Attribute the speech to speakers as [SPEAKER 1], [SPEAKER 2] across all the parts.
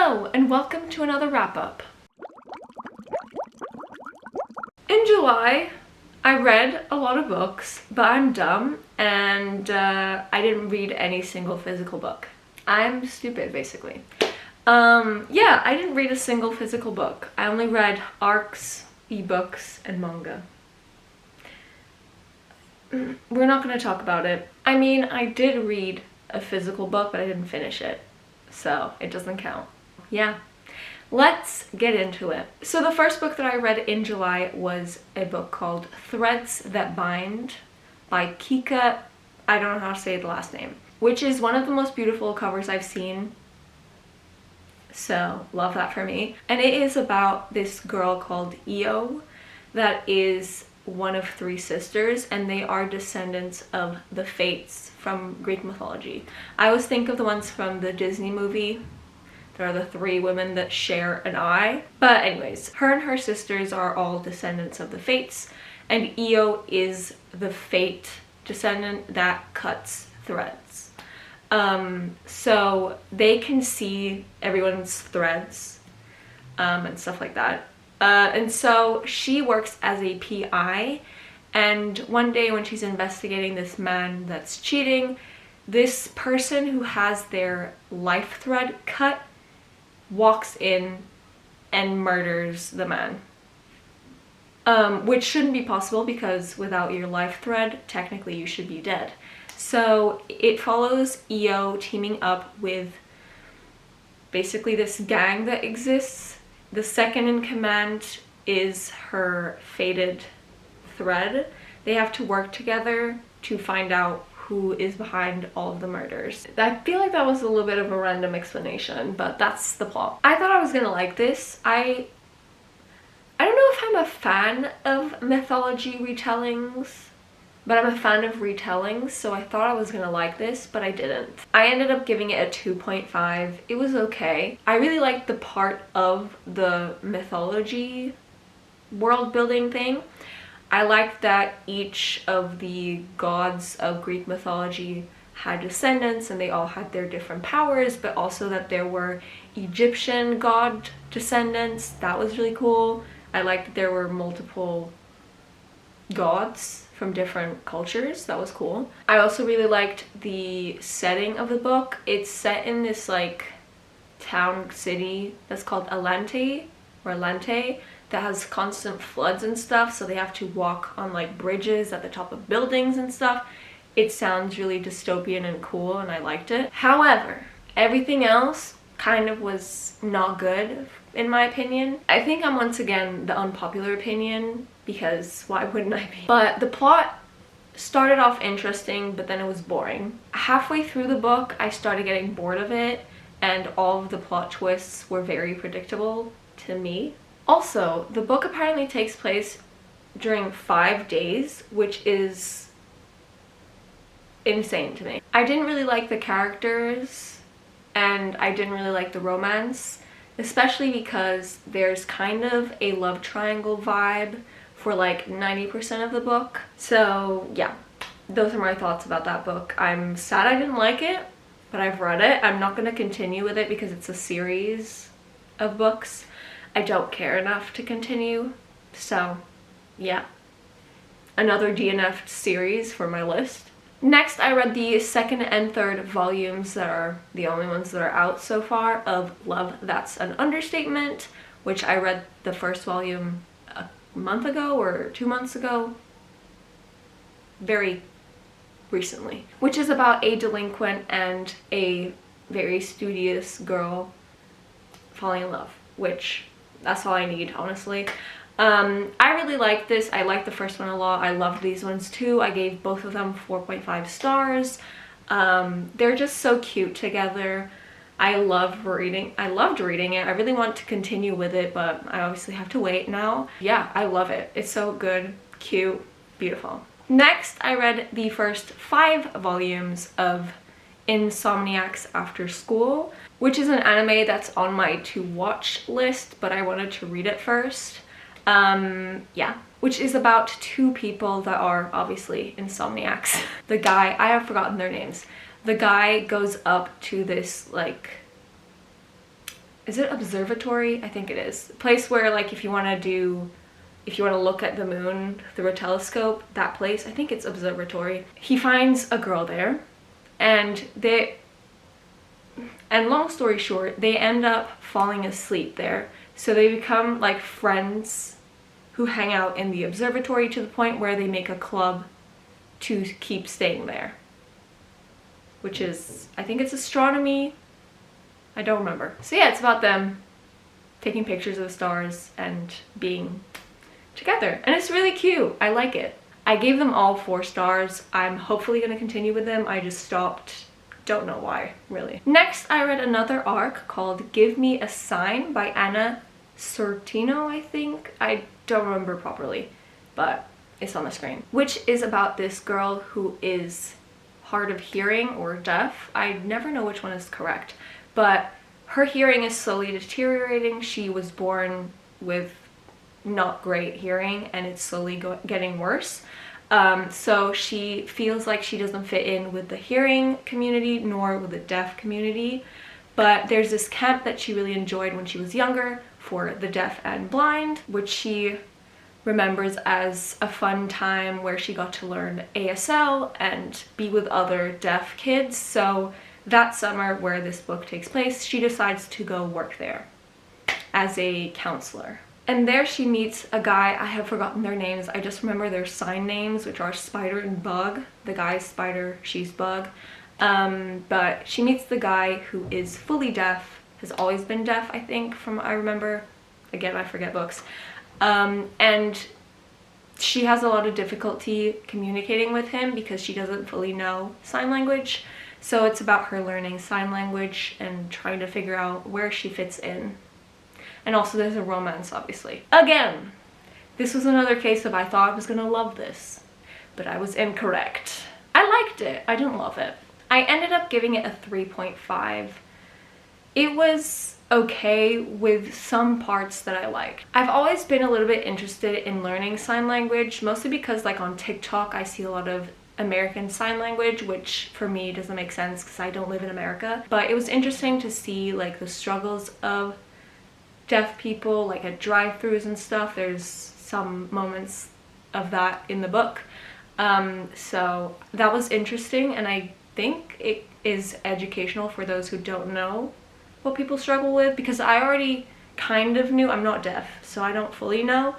[SPEAKER 1] Hello, and welcome to another wrap-up. In July, I read a lot of books, but I'm dumb, and I didn't read any single physical book. I'm stupid, basically. Yeah, I didn't read a single physical book. I only read ARCs, ebooks, and manga. We're not going to talk about it. I mean, I did read a physical book, but I didn't finish it, so it doesn't count. Yeah. Let's get into it. So the first book that I read in July was a book called Threads That Bind by Kika, I don't know how to say the last name, which is one of the most beautiful covers I've seen. So love that for me. And it is about this girl called Io that is one of three sisters, and they are descendants of the Fates from Greek mythology. I always think of the ones from the Disney movie. There are the three women that share an eye. But anyways, her and her sisters are all descendants of the Fates, and Io is the Fate descendant that cuts threads. So they can see everyone's threads and stuff like that. And so she works as a PI, and one day when she's investigating this man that's cheating, this person who has their life thread cut walks in and murders the man. Which shouldn't be possible because without your life thread, technically you should be dead. So it follows Io teaming up with basically this gang that exists. The second in command is her fated thread. They have to work together to find out who is behind all of the murders. I feel like that was a little bit of a random explanation, but that's the plot. I thought I was gonna like this. I don't know if I'm a fan of mythology retellings, but I'm a fan of retellings, so I thought I was gonna like this, but I didn't. I ended up giving it a 2.5. It was okay. I really liked the part of the mythology world building thing. I liked that each of the gods of Greek mythology had descendants and they all had their different powers, but also that there were Egyptian god descendants. That was really cool. I liked that there were multiple gods from different cultures. That was cool. I also really liked the setting of the book. It's set in this like town city that's called Alante that has constant floods and stuff, so they have to walk on like bridges at the top of buildings and stuff. It sounds really dystopian and cool, and I liked it. However, everything else kind of was not good in my opinion. I think I'm once again the unpopular opinion, because why wouldn't I be? But the plot started off interesting, but then it was boring. Halfway through the book, I started getting bored of it, and all of the plot twists were very predictable to me. Also, the book apparently takes place during 5 days, which is insane to me. I didn't really like the characters, and I didn't really like the romance, especially because there's kind of a love triangle vibe for like 90% of the book. So yeah, those are my thoughts about that book. I'm sad I didn't like it, but I've read it. I'm not going to continue with it because it's a series of books. I don't care enough to continue, so yeah, another DNF series for my list. Next, I read the second and third volumes that are the only ones that are out so far of Love That's an Understatement, which I read the first volume a month ago or 2 months ago, very recently, which is about a delinquent and a very studious girl falling in love, which that's all I need, honestly. I really liked this. I liked the first one a lot. I loved these ones too. I gave both of them 4.5 stars. They're just so cute together. I loved reading it. I really want to continue with it, but I obviously have to wait now. Yeah, I love it. It's so good, cute, beautiful. Next, I read the first 5 volumes of Insomniacs After School, which is an anime that's on my to watch list, but I wanted to read it first. Yeah, which is about 2 people that are obviously insomniacs. The guy, I have forgotten their names. The guy goes up to this like is it observatory? I think it is. A place where like if you want to look at the moon through a telescope, that place, I think it's observatory. He finds a girl there, and long story short, they end up falling asleep there. So they become like friends who hang out in the observatory to the point where they make a club to keep staying there. Which is, I think it's astronomy. I don't remember. So yeah, it's about them taking pictures of the stars and being together. And it's really cute. I like it. I gave them all 4 stars. I'm hopefully going to continue with them. I just stopped. Don't know why, really. Next, I read another arc called Give Me a Sign by Anna Sortino, I think. I don't remember properly, but it's on the screen. Which is about this girl who is hard of hearing or deaf. I never know which one is correct, but her hearing is slowly deteriorating. She was born with not great hearing and it's slowly getting worse. So she feels like she doesn't fit in with the hearing community nor with the deaf community. But there's this camp that she really enjoyed when she was younger for the deaf and blind, which she remembers as a fun time where she got to learn ASL and be with other deaf kids. So that summer where this book takes place, she decides to go work there as a counselor. And there she meets a guy, I have forgotten their names, I just remember their sign names, which are Spider and Bug. The guy's Spider, she's Bug. But she meets the guy who is fully deaf, has always been deaf, I think, from I remember. Again, I forget books. And she has a lot of difficulty communicating with him because she doesn't fully know sign language. So it's about her learning sign language and trying to figure out where she fits in. And also there's a romance, obviously. Again, this was another case of I thought I was gonna love this, but I was incorrect. I liked it, I didn't love it. I ended up giving it a 3.5. It was okay with some parts that I liked. I've always been a little bit interested in learning sign language, mostly because like on TikTok I see a lot of American Sign Language, which for me doesn't make sense because I don't live in America. But it was interesting to see like the struggles of deaf people, like at drive-thrus and stuff. There's some moments of that in the book. So that was interesting, and I think it is educational for those who don't know what people struggle with, because I already kind of knew. I'm not deaf, so I don't fully know,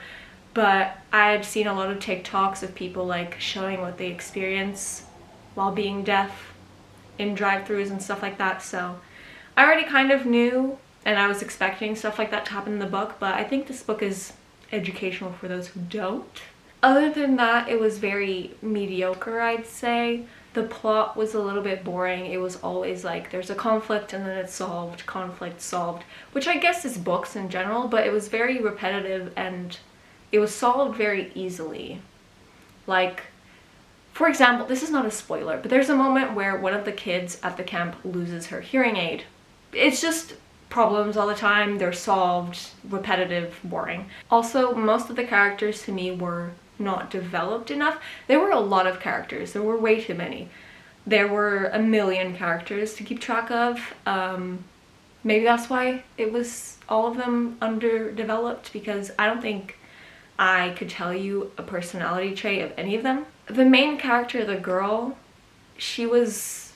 [SPEAKER 1] but I had seen a lot of TikToks of people like showing what they experience while being deaf in drive-thrus and stuff like that. So I already kind of knew, and I was expecting stuff like that to happen in the book, but I think this book is educational for those who don't. Other than that, it was very mediocre, I'd say. The plot was a little bit boring. It was always like there's a conflict and then it's solved, conflict solved, which I guess is books in general, but it was very repetitive and it was solved very easily. Like, for example, this is not a spoiler, but there's a moment where one of the kids at the camp loses her hearing aid. It's just problems all the time, they're solved, repetitive, boring. Also, most of the characters to me were not developed enough. There were a lot of characters, there were way too many. There were a million characters to keep track of. Maybe that's why it was all of them underdeveloped, because I don't think I could tell you a personality trait of any of them. The main character, the girl, she was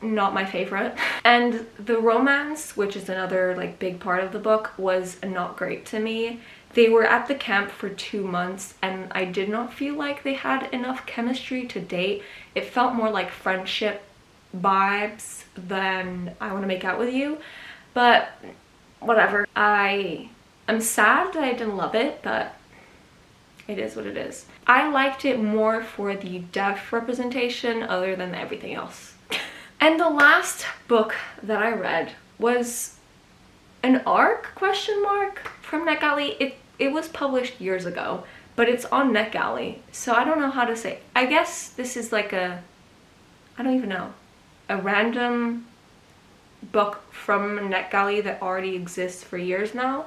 [SPEAKER 1] not my favorite. And the romance, which is another like big part of the book, was not great to me. They were at the camp for 2 months and I did not feel like they had enough chemistry to date. It felt more like friendship vibes than I want to make out with you. But whatever. I'm sad that I didn't love it, but it is what it is. I liked it more for the deaf representation other than everything else. And the last book that I read was an arc, question mark, from NetGalley. It was published years ago, but it's on NetGalley, so I don't know how to say. I guess this is like I don't even know, a random book from NetGalley that already exists for years now.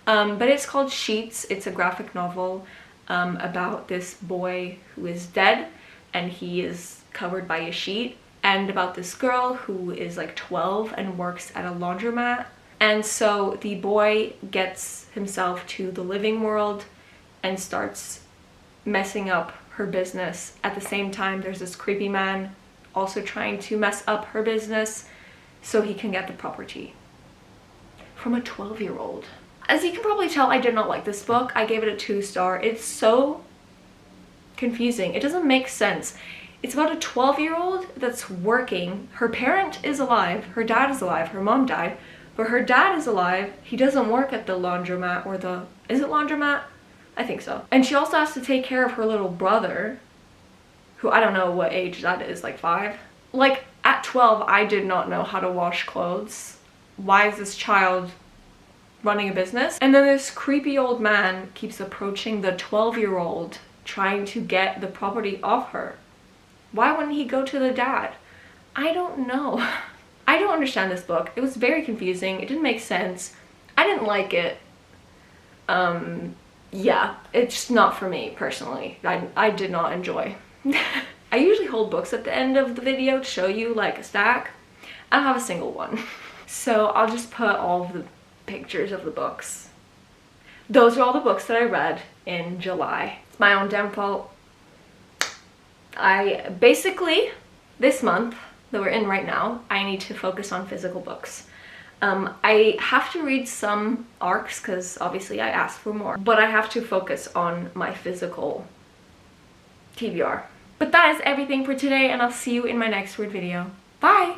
[SPEAKER 1] But it's called Sheets. It's a graphic novel about this boy who is dead and he is covered by a sheet, and about this girl who is like 12 and works at a laundromat. And so the boy gets himself to the living world and starts messing up her business. At the same time, there's this creepy man also trying to mess up her business so he can get the property from a 12-year-old. As you can probably tell, I did not like this book. I gave it a 2-star. It's so confusing. It doesn't make sense. It's about a 12-year-old that's working. Her parent is alive. Her dad is alive. Her mom died. But her dad is alive. He doesn't work at the laundromat or the... Is it laundromat? I think so. And she also has to take care of her little brother, who I don't know what age that is, like 5? Like, at 12, I did not know how to wash clothes. Why is this child running a business? And then this creepy old man keeps approaching the 12-year-old, trying to get the property off her. Why wouldn't he go to the dad? I don't know. I don't understand this book. It was very confusing. It didn't make sense. I didn't like it. Yeah, it's just not for me personally. I did not enjoy. I usually hold books at the end of the video to show you like a stack. I don't have a single one. So I'll just put all of the pictures of the books. Those are all the books that I read in July. It's my own damn fault. I basically, this month that we're in right now, I need to focus on physical books. I have to read some ARCs because obviously I asked for more, but I have to focus on my physical TBR. But that is everything for today, and I'll see you in my next weird video. Bye!